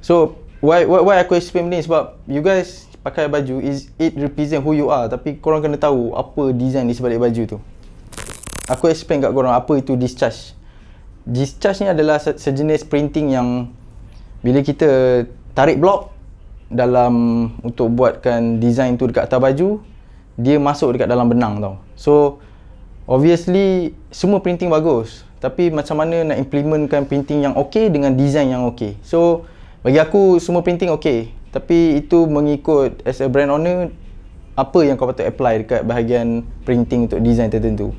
So why aku explain ni, sebab you guys pakai baju it represent who you are, tapi korang kena tahu apa design di sebalik baju tu. Aku explain kat korang apa itu discharge. Discharge ni adalah sejenis printing yang bila kita tarik blok dalam untuk buatkan design tu dekat atas baju, dia masuk dekat dalam benang tau. So obviously semua printing bagus, tapi macam mana nak implementkan printing yang okey dengan design yang okey. So bagi aku semua printing okey, tapi itu mengikut as a brand owner apa yang kau patut apply dekat bahagian printing untuk design tertentu.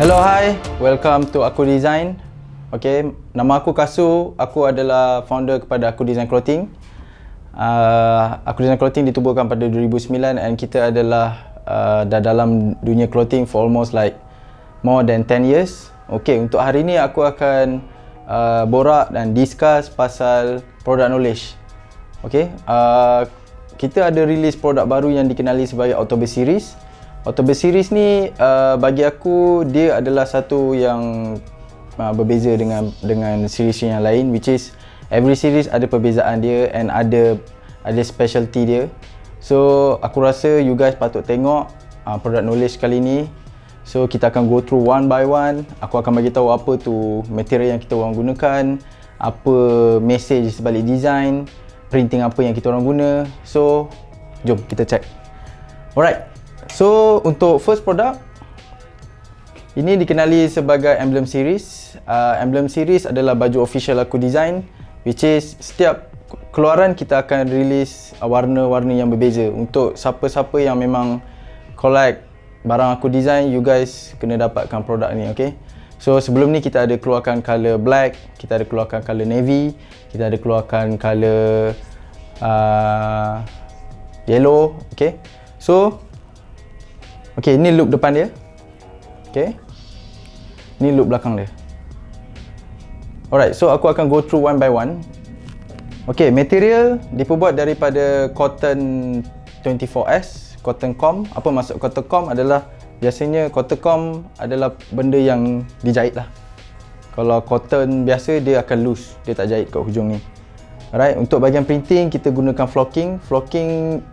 Hello, hi, welcome to Aku Design. Okay, nama aku Kasu. Aku adalah founder kepada Aku Design Clothing. Aku Design Clothing ditubuhkan pada 2009 and kita adalah dah dalam dunia clothing for almost like more than 10 years. Okay, untuk hari ni aku akan borak dan discuss pasal product knowledge. Okay, kita ada release produk baru yang dikenali sebagai October Series. October Series ni bagi aku dia adalah satu yang berbeza dengan series yang lain, which is every series ada perbezaan dia and ada specialty dia. So aku rasa you guys patut tengok product knowledge kali ni. So kita akan go through one by one. Aku akan bagi tahu apa tu material yang kita orang gunakan, apa message sebalik design, printing apa yang kita orang guna. So jom kita check. Alright. So untuk first product, ini dikenali sebagai Emblem Series. Emblem Series adalah baju official Aku Design, which is setiap keluaran kita akan release warna-warna yang berbeza. Untuk siapa-siapa yang memang collect barang Aku Design, you guys kena dapatkan produk ni, okay? So sebelum ni kita ada keluarkan color black, kita ada keluarkan color navy, kita ada keluarkan color yellow, okay? So okay, ni look depan dia. Okay, ni look belakang dia. Alright, so aku akan go through one by one. Okay, material diperbuat daripada cotton 24S, cotton com. Apa maksud cotton com adalah biasanya cotton com adalah benda yang dijahit lah. Kalau cotton biasa dia akan loose, dia tak jahit kat hujung ni. Alright, untuk bahagian printing kita gunakan flocking. Flocking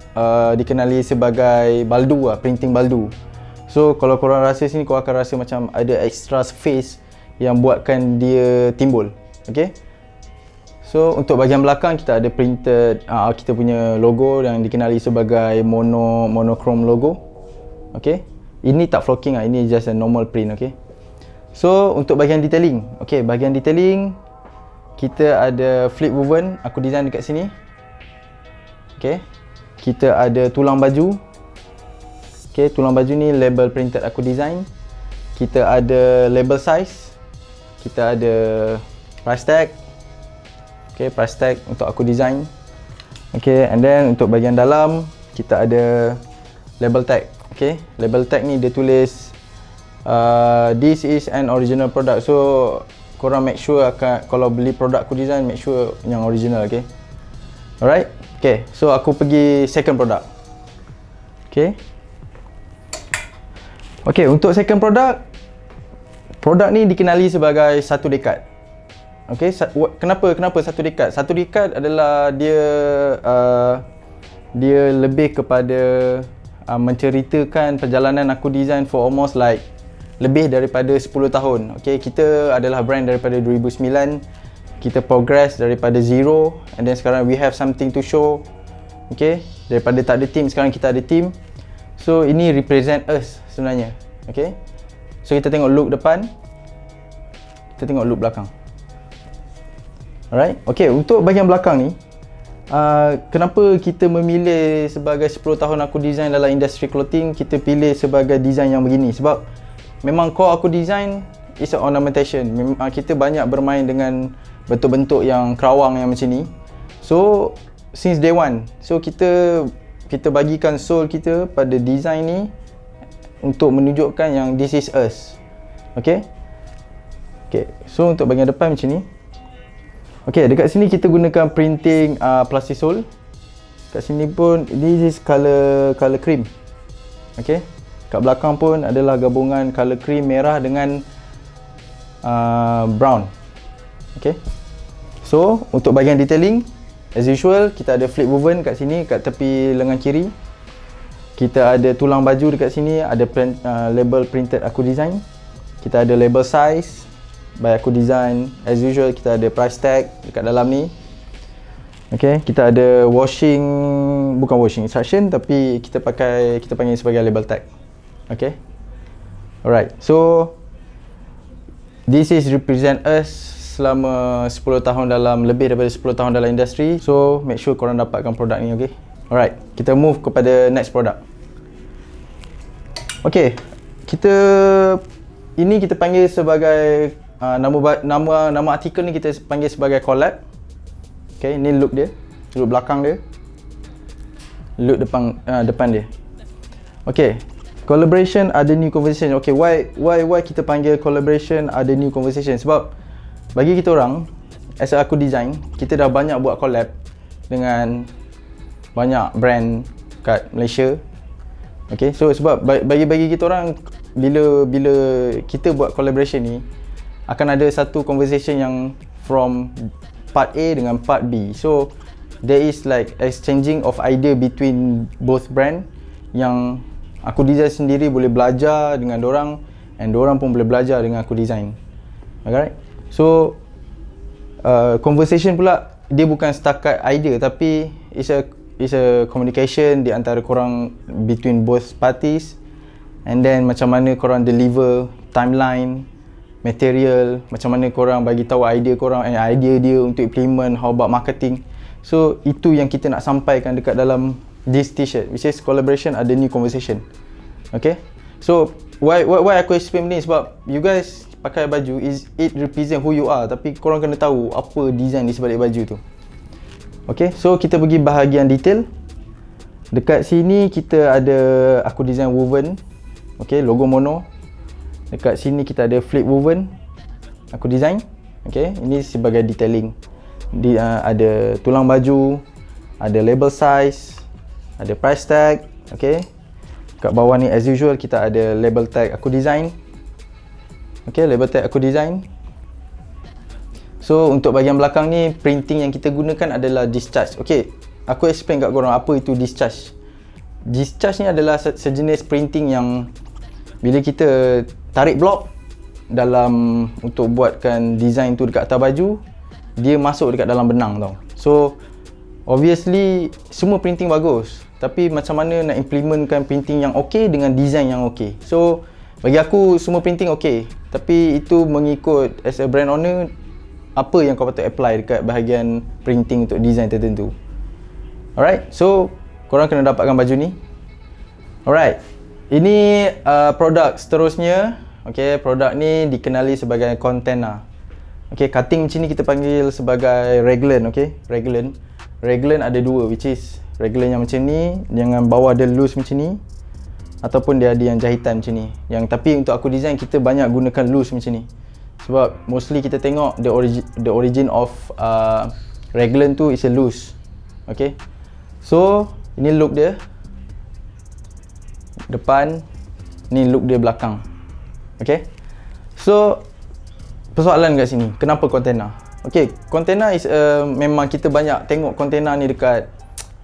dikenali sebagai baldu lah, printing baldu. So kalau korang rasa sini, korang akan rasa macam ada extra space yang buatkan dia timbul. Okay, so untuk bahagian belakang kita ada printed kita punya logo yang dikenali sebagai monochrome logo. Okay, ini tak flocking lah, ini just a normal print. Okay, so untuk bahagian detailing, okay, bahagian detailing kita ada flip woven Aku Design dekat sini. Okay, kita ada tulang baju. Okay, tulang baju ni label printed Aku Design. Kita ada label size. Kita ada price tag. Okay, price tag untuk Aku Design. Okay, and then untuk bahagian dalam kita ada label tag. Okay, label tag ni dia tulis this is an original product. So korang make sure kalau beli produk Aku Design, make sure yang original. Okay, alright. Okay, so aku pergi second product. Okay, okay, untuk second product, produk ni dikenali sebagai satu dekad. Okay, kenapa satu dekad? Satu dekad adalah dia lebih kepada menceritakan perjalanan Aku Design for almost like lebih daripada 10 tahun. Okay, kita adalah brand daripada 2009. Kita progress daripada zero and then sekarang we have something to show. Okay, daripada tak ada team, sekarang kita ada team. So ini represent us sebenarnya. Okay, so kita tengok look depan, kita tengok look belakang. Alright, okay, untuk bahagian belakang ni kenapa kita memilih sebagai 10 tahun Aku Design dalam industri clothing, kita pilih sebagai design yang begini. Sebab memang core Aku Design is a ornamentation. Memang kita banyak bermain dengan bentuk-bentuk yang kerawang yang macam ni. So since day one, so kita kita bagikan soul kita pada design ni untuk menunjukkan yang this is us. Okay. So untuk bahagian depan macam ni. Okay, dekat sini kita gunakan printing plastic sole. Kat sini pun this is color cream. Okay. Kat belakang pun adalah gabungan color cream merah dengan brown. Okay. So untuk bahagian detailing, as usual kita ada flip woven kat sini, kat tepi lengan kiri. Kita ada tulang baju dekat sini, ada label printed aku design. Kita ada label size by aku design. As usual kita ada price tag dekat dalam ni. Okay, kita ada bukan washing instruction, tapi kita panggil sebagai label tag. Okay. Alright, so this is represent us selama 10 tahun lebih daripada 10 tahun dalam industri. So make sure korang dapatkan produk ni. Okay. Alright, kita move kepada next product. Okay, ini kita panggil sebagai nama artikel ni kita panggil sebagai collab. Okay, ni look dia, look belakang dia, look depan dia. Okay, collaboration ada new conversation. Okay, why kita panggil collaboration ada new conversation? Sebab bagi kita orang, as aku design, kita dah banyak buat collab dengan banyak brand kat Malaysia. Okay, so sebab bagi kita orang, bila kita buat collaboration ni, akan ada satu conversation yang from part A dengan part B. So there is like exchanging of idea between both brand, yang aku design sendiri boleh belajar dengan dorang, and dorang pun boleh belajar dengan aku design. Alright. So conversation pula dia bukan setakat idea, tapi it's a communication di antara korang, between both parties. And then macam mana korang deliver timeline, material, macam mana korang bagi tahu idea korang and idea dia untuk implement, how about marketing. So itu yang kita nak sampaikan dekat dalam this t-shirt, which is collaboration ada new conversation. Okay, so why aku explain ni, sebab you guys pakai baju it represent who you are, tapi korang kena tahu apa design di sebalik baju tu. Okay, so kita pergi bahagian detail. Dekat sini kita ada aku design woven. Okay, logo mono. Dekat sini kita ada flip woven aku design. Okay, ini sebagai detailing. Ada tulang baju, ada label size, ada price tag. Okay, kat bawah ni as usual kita ada label tag aku design. Okay, label tag aku design. So untuk bahagian belakang ni, printing yang kita gunakan adalah discharge. Okay, aku explain kat korang apa itu discharge. Discharge ni adalah sejenis printing yang bila kita tarik blok untuk buatkan design tu dekat atas baju, dia masuk dekat dalam benang tau. So obviously semua printing bagus, tapi macam mana nak implementkan printing yang okey dengan design yang okey. So bagi aku semua printing okey, tapi itu mengikut as a brand owner apa yang kau patut apply dekat bahagian printing untuk design tertentu. Alright, so korang kena dapatkan baju ni. Alright, ini produk seterusnya. Okay, produk ni dikenali sebagai container. Okay, cutting macam ni kita panggil sebagai raglan. Okay, raglan ada dua, which is raglan yang macam ni, yang bawah ada loose macam ni, ataupun dia ada yang jahitan macam ni. Tapi untuk aku design, kita banyak gunakan loose macam ni, sebab mostly kita tengok the origin of raglan tu is a loose. Okay, so ini look dia depan, ni look dia belakang. Okay, so persoalan kat sini, kenapa container? Okay, container is memang kita banyak tengok container ni dekat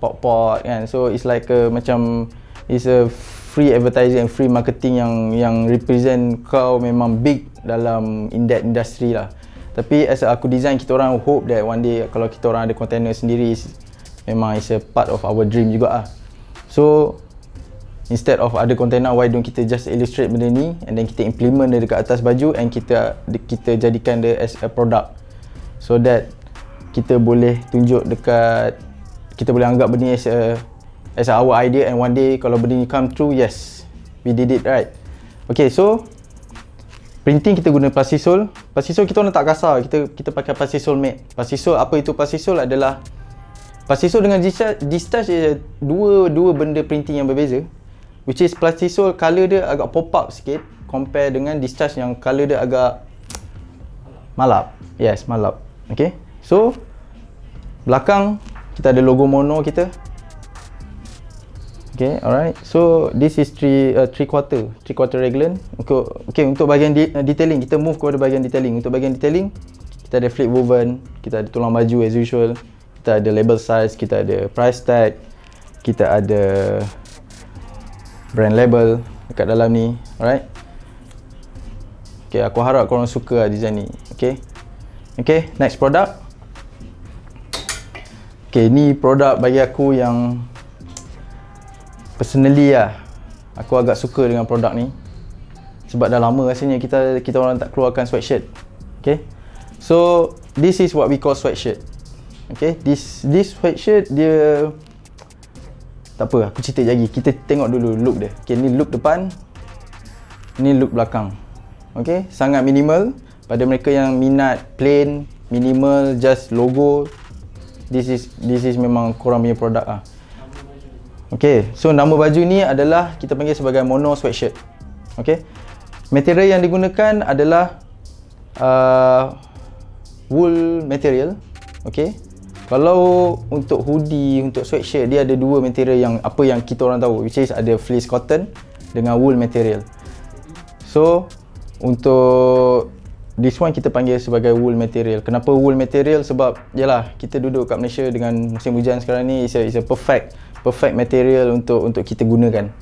pot-pot kan. So it's like macam it's a free advertising and free marketing yang represent kau memang big dalam that industry lah. Tapi as aku design, kita orang hope that one day kalau kita orang ada container sendiri, memang it's a part of our dream juga lah. So instead of ada container, why don't kita just illustrate benda ni and then kita implement dia dekat atas baju, and kita jadikan dia as a product, so that kita boleh tunjuk dekat, kita boleh anggap benda ni as our idea, and one day kalau benda ni come true, yes, we did it right. Okay, so printing kita guna plastisol. Plastisol kita orang tak kasar, kita pakai plastisol matte. Plastisol, apa itu plastisol? Adalah Plastisol dengan D-Starch dia dua benda printing yang berbeza. Which is Plastisol colour dia agak pop up sikit compare dengan D-Starch yang colour dia agak malap. Yes, malap. Okay. So belakang kita ada logo mono kita. Okay, alright. So this is 3 quarter raglan. Untuk bahagian detailing, kita move kepada bahagian detailing. Untuk bahagian detailing, kita ada flip woven, kita ada tulang baju as usual, kita ada label size, kita ada price tag, kita ada brand label dekat dalam ni. Alright. Okay, aku harap korang suka design ni. Okay. Okay, next product. Okay, ni produk bagi aku yang personally lah, aku agak suka dengan produk ni sebab dah lama rasanya kita orang tak keluarkan sweatshirt. Okay, so this is what we call sweatshirt. Okay, this sweatshirt dia tak apa, aku cerita lagi. Kita tengok dulu look dia. Okay, ni look depan, ni look belakang. Okay, sangat minimal. Pada mereka yang minat plain, minimal, just logo, this is memang korang punya produk lah. Okay, so nama baju ni adalah kita panggil sebagai mono sweatshirt. Okay, material yang digunakan adalah wool material. Okay, kalau untuk hoodie, untuk sweatshirt, dia ada dua material yang kita orang tahu, which is ada fleece cotton dengan wool material. So untuk this one kita panggil sebagai wool material. Kenapa wool material? Sebab yalah, kita duduk kat Malaysia dengan musim hujan sekarang ni, it's a perfect material untuk kita gunakan.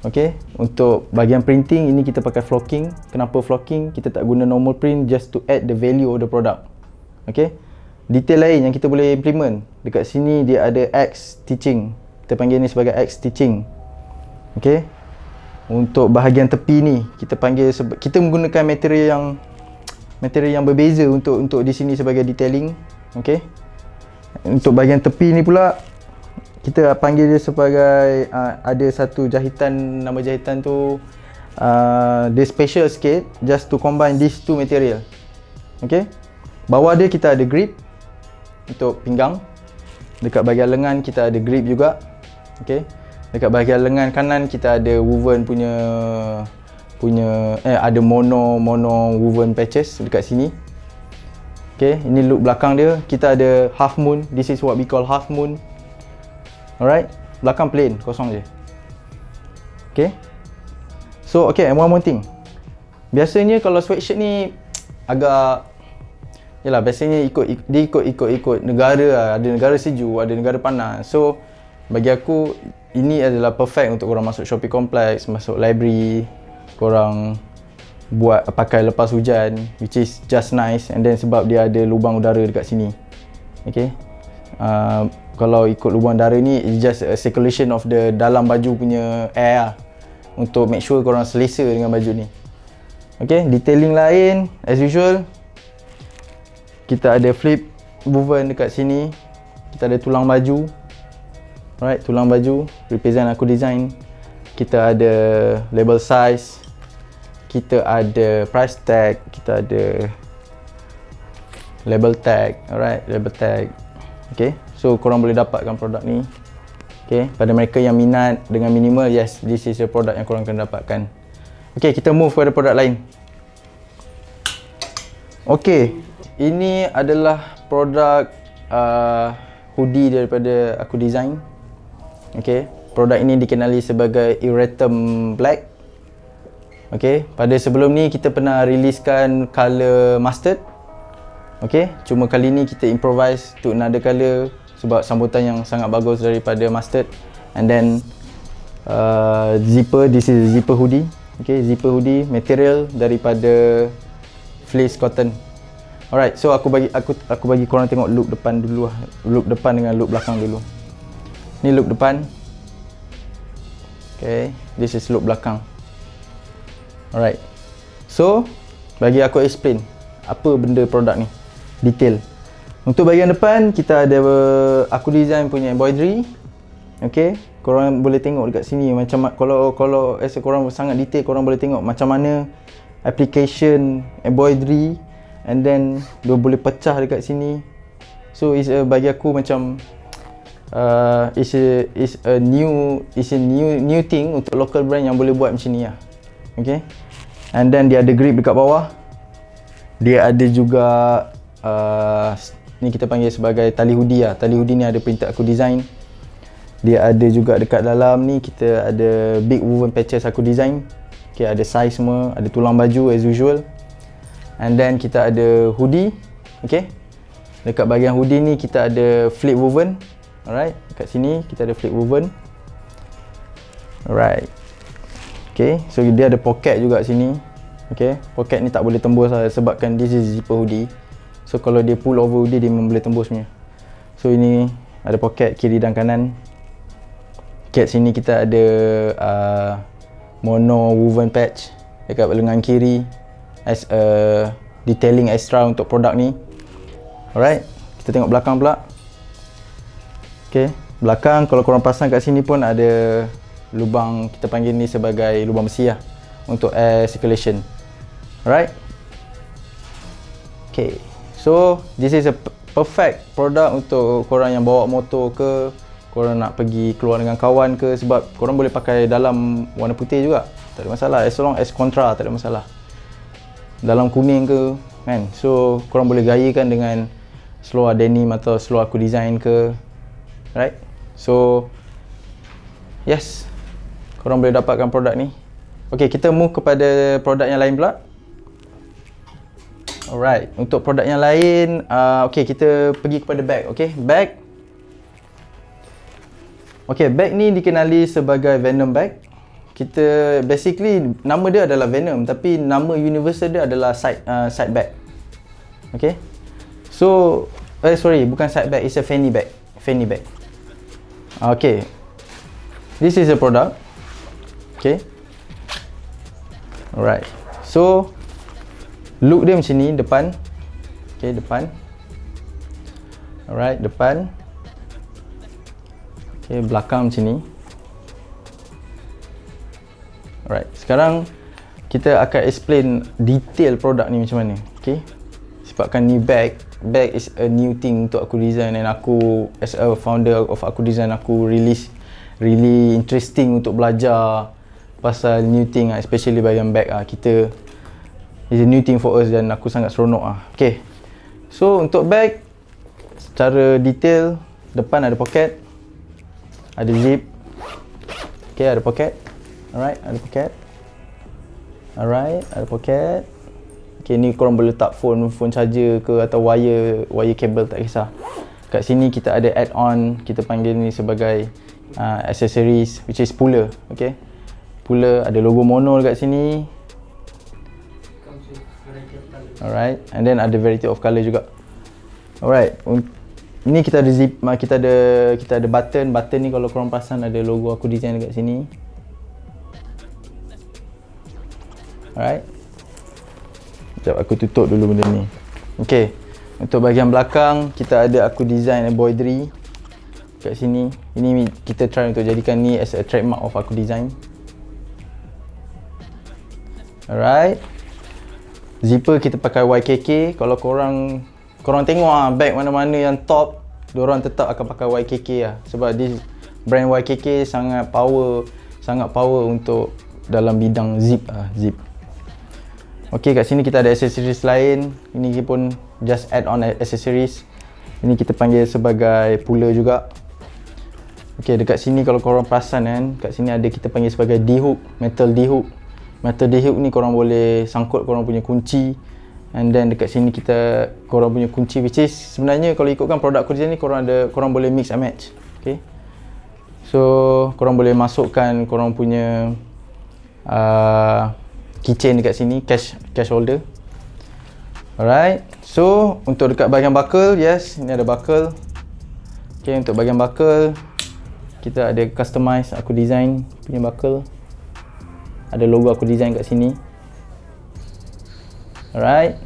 Okay, untuk bahagian printing ini kita pakai flocking. Kenapa flocking? Kita tak guna normal print just to add the value of the product. Okay, detail lain yang kita boleh implement dekat sini, dia ada X stitching. Kita panggil ni sebagai X stitching. Okay, untuk bahagian tepi ni kita panggil, kita menggunakan material yang berbeza untuk di sini sebagai detailing. Okay, untuk bahagian tepi ni pula kita panggil dia sebagai ada satu jahitan, nama jahitan tu dia special sikit just to combine these two material. Okay, bawah dia kita ada grip untuk pinggang. Dekat bahagian lengan kita ada grip juga. Okay, dekat bahagian lengan kanan kita ada woven punya ada mono woven patches dekat sini. Okay, ini look belakang dia. Kita ada half moon. This is what we call half moon. Alright, belakang plain, kosong je. Okay, so okay, and one more thing. Biasanya kalau sweatshirt ni agak, yalah, biasanya ikut negara lah. Ada negara sejuk, ada negara panas. So bagi aku ini adalah perfect untuk korang masuk shopping complex, masuk library, korang buat pakai lepas hujan, which is just nice. And then sebab dia ada lubang udara dekat sini. Okay, kalau ikut lubang udara ni, it's just a circulation of the dalam baju punya air lah, untuk make sure korang selesa dengan baju ni. Okay, detailing lain as usual, kita ada flip woven dekat sini, kita ada tulang baju. Alright, tulang baju represent aku design. Kita ada label size, kita ada price tag, kita ada label tag. Alright, label tag. Okay, so korang boleh dapatkan produk ni. Okay, pada mereka yang minat dengan minimal, yes, this is the product yang korang akan dapatkan. Okay, kita move kepada produk lain. Okay, ini adalah produk hoodie daripada aku design. Okay, produk ini dikenali sebagai Iratum Black. Okay, pada sebelum ni kita pernah riliskan color mustard. Okay, cuma kali ni kita improvise to another color sebab sambutan yang sangat bagus daripada mustard. And then zipper, this is zipper hoodie. Okay, zipper hoodie material daripada fleece cotton. Alright, so aku bagi korang tengok look depan dulu lah. Look depan dengan look belakang dulu. Ni look depan. Okay, this is look belakang. Alright, so bagi aku explain apa benda produk ni, detail. Untuk bahagian depan kita ada aku design punya embroidery. Okay, korang boleh tengok dekat sini macam kalau korang sangat detail, korang boleh tengok macam mana application embroidery, and then dia boleh pecah dekat sini. So bagi aku macam is a new thing untuk local brand yang boleh buat macam ni lah. Okay, and then dia ada grip dekat bawah, dia ada juga ni kita panggil sebagai tali hoodie lah. Tali hoodie ni ada printed aku design. Dia ada juga dekat dalam ni kita ada big woven patches aku design. Okay, ada size semua, ada tulang baju as usual. And then kita ada hoodie. Okay, dekat bahagian hoodie ni kita ada flip woven. Alright, kat sini kita ada flip woven. Alright. Okay, so dia ada pocket juga sini. Okay, pocket ni tak boleh tembus lah sebabkan this is zipper hoodie. So kalau dia pull over hoodie, dia memang boleh tembus punya. So ini ada pocket kiri dan kanan. Kat sini kita ada mono woven patch dekat lengan kiri as a detailing extra untuk produk ni. Alright, kita tengok belakang pula. Okay, belakang kalau korang pasang kat sini pun ada lubang, kita panggil ni sebagai lubang besi lah untuk air circulation. Alright. Okay, so this is a perfect product untuk korang yang bawa motor ke, korang nak pergi keluar dengan kawan ke, sebab korang boleh pakai dalam warna putih juga, tak ada masalah, as long as kontra tak ada masalah. Dalam kuning ke kan, so korang boleh gayakan dengan seluar denim atau seluar aku design ke. Right, so yes, korang boleh dapatkan produk ni. Okay, kita move kepada produk yang lain pula. Alright, untuk produk yang lain, okay, kita pergi kepada bag. Okay, bag. Okay, bag ni dikenali sebagai Venom bag. Kita basically nama dia adalah Venom, tapi nama universal dia adalah side bag. Okay, so sorry, bukan side bag, it's a fanny bag. Fanny bag. Okay, this is a product. Okay, alright, so look dia macam ni depan. Okay, depan. Alright, depan. Okay, belakang macam ni. Alright, sekarang kita akan explain detail produk ni macam mana. Okay, sebabkan ni bag is a new thing untuk aku design, dan aku as a founder of aku design, aku really interesting untuk belajar pasal new thing, especially bahagian bag kita is a new thing for us, dan aku sangat seronok Okay, so untuk bag secara detail, depan ada pocket, ada zip. Okay, ada pocket. Alright, ada pocket. Alright, ada pocket. Okay, ni korang boleh letak phone charger ke atau wire kabel, tak kisah. Kat sini kita ada add-on, kita panggil ni sebagai accessories, which is puller. Okay, puller ada logo mono dekat sini. Alright, and then ada variety of colour juga. Alright, ni kita ada zip, kita ada button ni kalau korang pasang ada logo aku design dekat sini. Alright, sekejap aku tutup dulu benda ni. Okay, untuk bahagian belakang kita ada aku design embroidery kat sini. Ini kita try untuk jadikan ni as a trademark of aku design. Alright, zipper kita pakai YKK. Kalau korang tengok bag mana-mana yang top, diorang tetap akan pakai YKK sebab this brand YKK sangat power untuk dalam bidang zip. Okay, kat sini kita ada accessories lain. Ini pun just add on accessories. Ini kita panggil sebagai puller juga. Okay, dekat sini kalau korang perasan kan, kat sini ada kita panggil sebagai D-hook, metal D-hook. Metal D-hook ni korang boleh sangkut korang punya kunci. And then dekat sini korang punya kunci, which is sebenarnya kalau ikutkan produk aku design ni, korang boleh mix and match. Okay, so korang boleh masukkan korang punya keychain dekat sini, cash holder. Alright, so untuk dekat bahagian buckle, yes, ini ada buckle. Okay, untuk bahagian buckle kita ada customize aku design punya buckle. Ada logo aku design kat sini. Alright,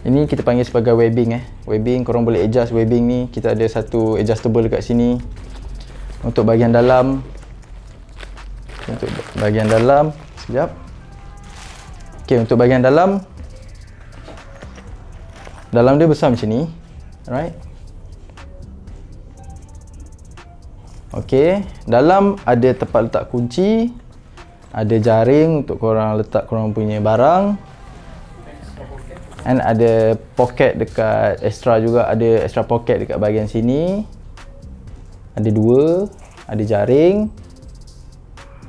ini kita panggil sebagai webbing. Webbing, korang boleh adjust webbing ni. Kita ada satu adjustable dekat sini. Untuk bahagian dalam, sekejap. Okay, untuk bahagian dalam dia besar macam ni. Alright, Okay, dalam ada tempat letak kunci, ada jaring untuk korang letak korang punya barang, and ada pocket dekat extra juga, ada extra pocket dekat bahagian sini. Ada dua, ada jaring.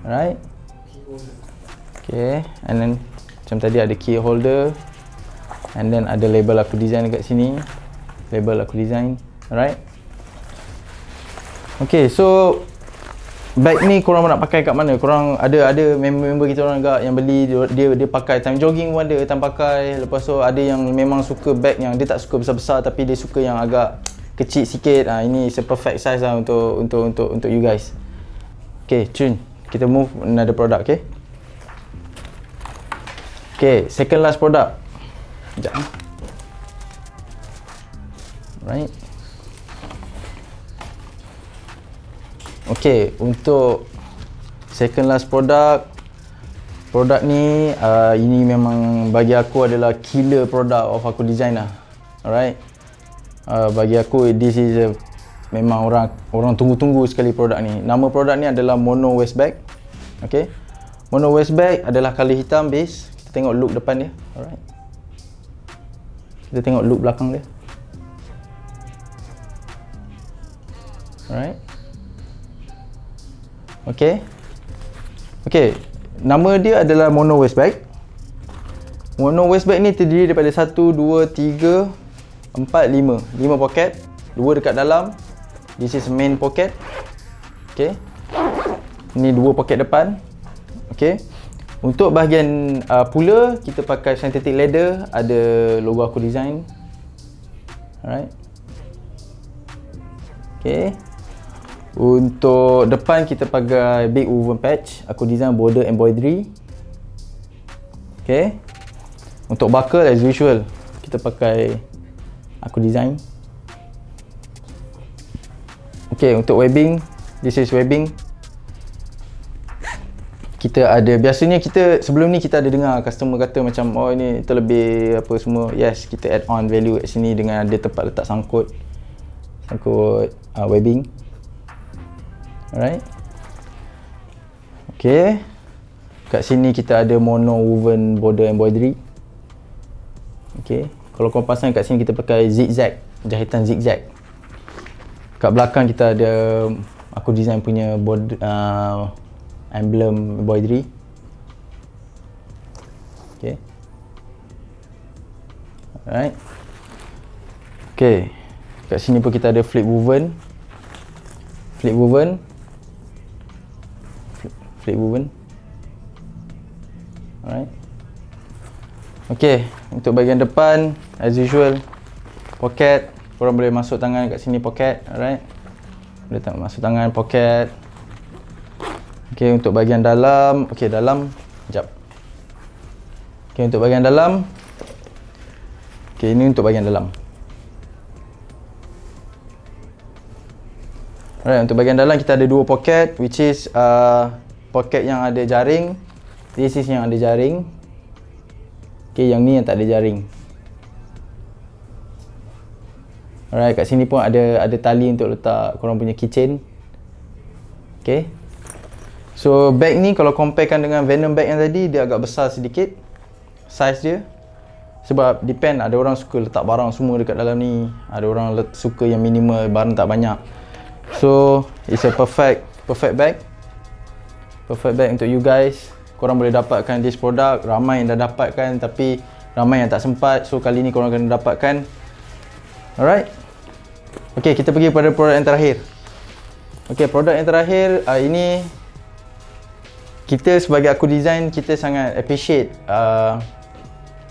Alright. Okay, and then macam tadi ada key holder, and then ada label aku design dekat sini. Label aku design. Alright. Okay, so bag ni korang nak pakai kat mana? Korang ada member kita orang agak yang beli, dia pakai time jogging pun ada, time pakai. Lepas tu ada yang memang suka bag yang dia tak suka besar-besar tapi dia suka yang agak kecil sikit. Ini is a perfect size lah untuk you guys. Okay, Chun, kita move another product, okay? Okay, second last product. Sekejap. Right. Okay, untuk second last product ni ini memang bagi aku adalah killer product of aku design lah. Alright. Bagi aku this is memang orang tunggu-tunggu sekali produk ni. Nama produk ni adalah Mono Waist Bag. Okay, Mono Waist Bag adalah color hitam base. Kita tengok look depan dia. Alright. Kita tengok look belakang dia. Alright. Okay. Okay, nama dia adalah Mono Waist Bag. Mono Waist Bag ni terdiri daripada 1, 2, 3, 4, 5 poket. 2 dekat dalam. This is main pocket. Okay. Ni 2 poket depan. Okay. Untuk bahagian pula, kita pakai synthetic leather. Ada logo aku design. Alright. Okay. Untuk depan kita pakai big woven patch. Aku design border embroidery. Okay. Untuk buckle as usual, kita pakai aku design. Okay, untuk webbing, this is webbing. Kita ada, biasanya kita sebelum ni kita ada dengar customer kata macam oh ini terlebih apa semua. Yes, kita add on value kat sini dengan ada tempat letak sangkut webbing. Alright. Okay. Kat sini kita ada mono woven border embroidery. Okay. Kalau kau pasang kat sini kita pakai zigzag, jahitan zigzag. Kat belakang kita ada aku design punya border, emblem embroidery. Okay. Alright. Okay. Kat sini pun kita ada flip woven. Flip woven. Alright. Okay, untuk bahagian depan as usual pocket. Korang boleh masuk tangan kat sini pocket. Alright. Boleh masuk tangan pocket. Okay, untuk bahagian dalam, okay dalam, sekejap. Okay, untuk bahagian dalam. Okay, ini untuk bahagian dalam. Alright, untuk bahagian dalam kita ada 2 pocket, which is pocket yang ada jaring. This is yang ada jaring. Okay, yang ni yang tak ada jaring. Alright, kat sini pun ada tali untuk letak korang punya keychain. Okay. So bag ni kalau comparekan dengan Venom bag yang tadi, dia agak besar sedikit size dia. Sebab depend, ada orang suka letak barang semua dekat dalam ni. Ada orang suka yang minimal, barang tak banyak. So it's a perfect bag. Perfect bag untuk you guys. Korang boleh dapatkan this product. Ramai yang dah dapatkan tapi ramai yang tak sempat. So kali ni korang kena dapatkan. Alright. Okay, kita pergi pada produk yang terakhir. Okay, produk yang terakhir ini kita sebagai aku design, kita sangat appreciate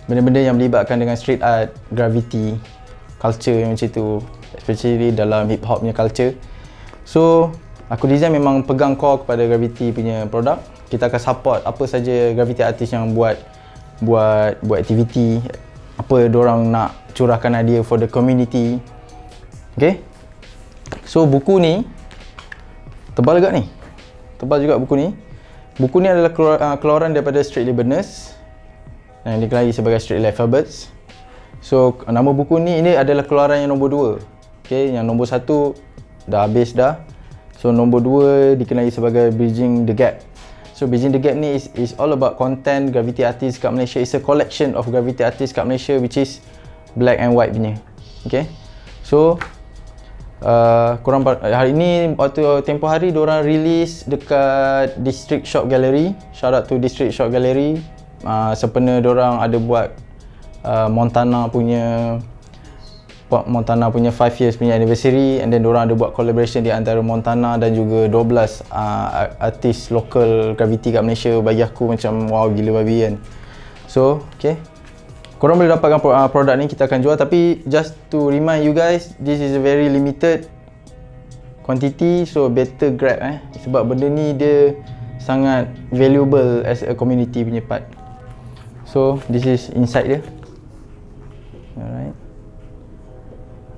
benda-benda yang melibatkan dengan street art, graffiti, culture yang macam tu, especially dalam hip hop punya culture. So aku design memang pegang core kepada graffiti punya produk. Kita akan support apa saja graffiti artist yang buat aktiviti, apa diorang nak curahkan idea for the community. Okay. So buku ni tebal juga ni. Tebal juga buku ni. Buku ni adalah keluaran daripada Strictly Burners yang dikenali sebagai Strictly Alphabets. So nama buku ni, ini adalah keluaran yang nombor 2. Okay, yang nombor 1 dah habis dah. So nombor 2 dikenali sebagai Bridging the Gap. So Bridging the Gap ni is all about content graffiti artist kat Malaysia. It's a collection of graffiti artist kat Malaysia which is black and white punya. Okay. So korang hari ni waktu tempoh hari diorang release dekat District Shop Gallery. Shout out to District Shop Gallery. Sempena diorang ada buat Montana punya 5 years punya anniversary, and then diorang ada buat collaboration di antara Montana dan juga 12 artis local graffiti kat Malaysia. Bagi aku macam wow gila babi kan. So okay, korang boleh dapatkan produk ni, kita akan jual, tapi just to remind you guys, this is a very limited quantity, so better grab sebab benda ni dia sangat valuable as a community punya part. So this is inside dia. Alright.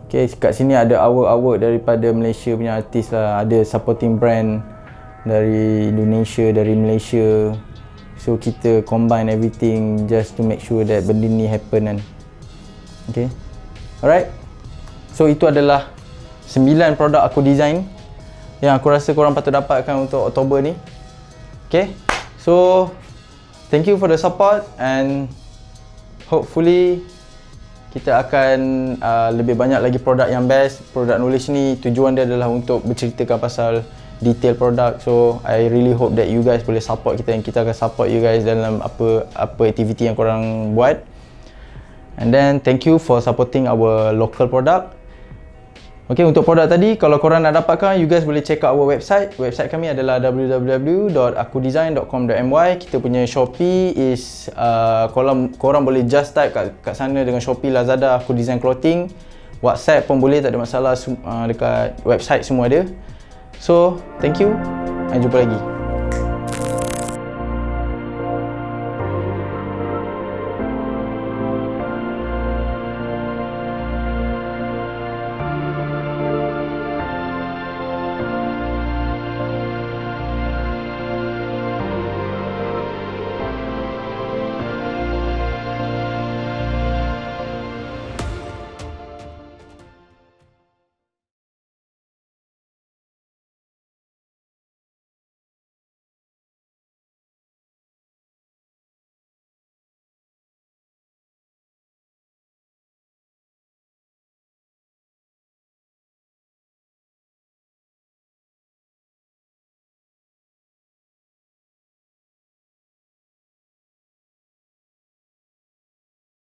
Okay, kat sini ada artwork daripada Malaysia punya artis lah. Ada supporting brand dari Indonesia, dari Malaysia. So kita combine everything just to make sure that benda ni happen kan. Okay. Alright. So itu adalah 9 produk aku design yang aku rasa korang patut dapatkan untuk Oktober ni. Okay. So thank you for the support, and hopefully kita akan lebih banyak lagi produk yang best. Produk knowledge ni tujuan dia adalah untuk berceritakan pasal detail produk. So I really hope that you guys boleh support kita, dan kita akan support you guys dalam apa aktiviti yang korang buat. And then thank you for supporting our local product. Okay, untuk produk tadi, kalau korang nak dapatkan, you guys boleh check out our website. Website kami adalah www.akudesign.com.my. Kita punya Shopee is korang boleh just type kat sana dengan Shopee, Lazada, Aku Design Clothing. WhatsApp pun boleh, tak ada masalah, dekat website semua ada. So, thank you and jumpa lagi.